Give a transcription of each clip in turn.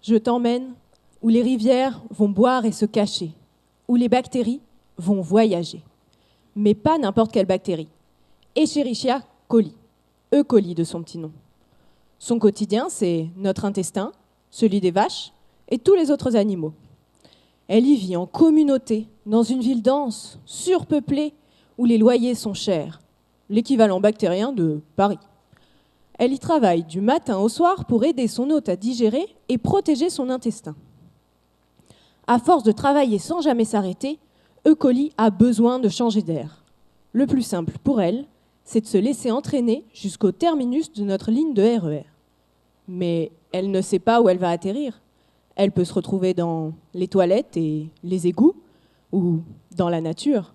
je t'emmène où les rivières vont boire et se cacher, où les bactéries vont voyager. Mais pas n'importe quelle bactérie. Escherichia coli, E. coli de son petit nom. Son quotidien, c'est notre intestin, celui des vaches et tous les autres animaux. Elle y vit en communauté, dans une ville dense, surpeuplée, où les loyers sont chers, l'équivalent bactérien de Paris. Elle y travaille du matin au soir pour aider son hôte à digérer et protéger son intestin. À force de travailler sans jamais s'arrêter, E. coli a besoin de changer d'air. Le plus simple pour elle, c'est de se laisser entraîner jusqu'au terminus de notre ligne de RER. Mais elle ne sait pas où elle va atterrir. Elle peut se retrouver dans les toilettes et les égouts ou dans la nature.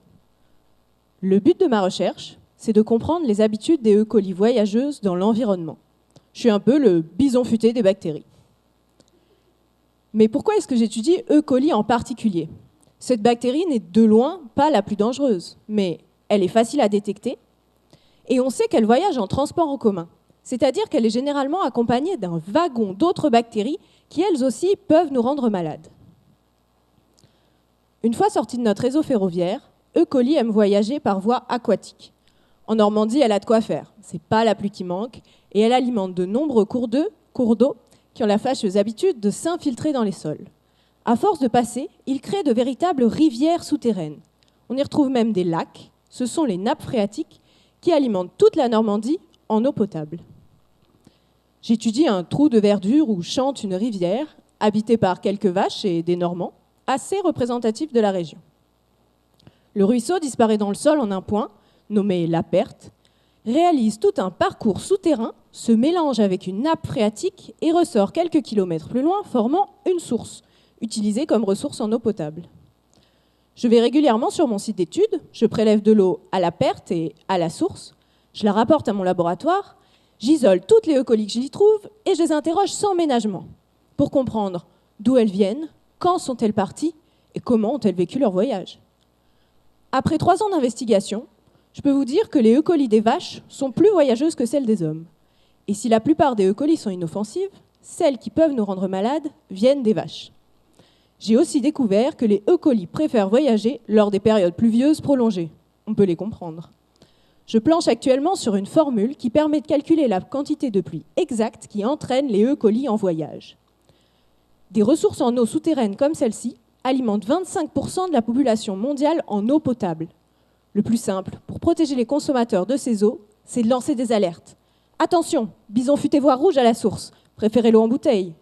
Le but de ma recherche, c'est de comprendre les habitudes des E. coli voyageuses dans l'environnement. Je suis un peu le bison futé des bactéries. Mais pourquoi est-ce que j'étudie E. coli en particulier ? Cette bactérie n'est de loin pas la plus dangereuse, mais elle est facile à détecter et on sait qu'elle voyage en transport en commun, c'est-à-dire qu'elle est généralement accompagnée d'un wagon d'autres bactéries qui, elles aussi, peuvent nous rendre malades. Une fois sortie de notre réseau ferroviaire, E. coli aime voyager par voie aquatique. En Normandie, elle a de quoi faire. C'est pas la pluie qui manque et elle alimente de nombreux cours d'eau qui ont la fâcheuse habitude de s'infiltrer dans les sols. À force de passer, ils créent de véritables rivières souterraines. On y retrouve même des lacs. Ce sont les nappes phréatiques qui alimentent toute la Normandie en eau potable. J'étudie un trou de verdure où chante une rivière, habitée par quelques vaches et des Normands, assez représentatifs de la région. Le ruisseau disparaît dans le sol en un point, nommé la Perte, réalise tout un parcours souterrain, se mélange avec une nappe phréatique et ressort quelques kilomètres plus loin, formant une source, utilisée comme ressource en eau potable. Je vais régulièrement sur mon site d'études, je prélève de l'eau à la Perte et à la source, je la rapporte à mon laboratoire, j'isole toutes les E. coli que j'y trouve et je les interroge sans ménagement pour comprendre d'où elles viennent, quand sont-elles parties et comment ont-elles vécu leur voyage. Après 3 ans d'investigation, je peux vous dire que les E. coli des vaches sont plus voyageuses que celles des hommes. Et si la plupart des E. coli sont inoffensives, celles qui peuvent nous rendre malades viennent des vaches. J'ai aussi découvert que les E. coli préfèrent voyager lors des périodes pluvieuses prolongées. On peut les comprendre. Je planche actuellement sur une formule qui permet de calculer la quantité de pluie exacte qui entraîne les E. coli en voyage. Des ressources en eau souterraine comme celle-ci alimentent 25% de la population mondiale en eau potable. Le plus simple, pour protéger les consommateurs de ces eaux, c'est de lancer des alertes. Attention, bison futé voire rouge à la source, préférez l'eau en bouteille.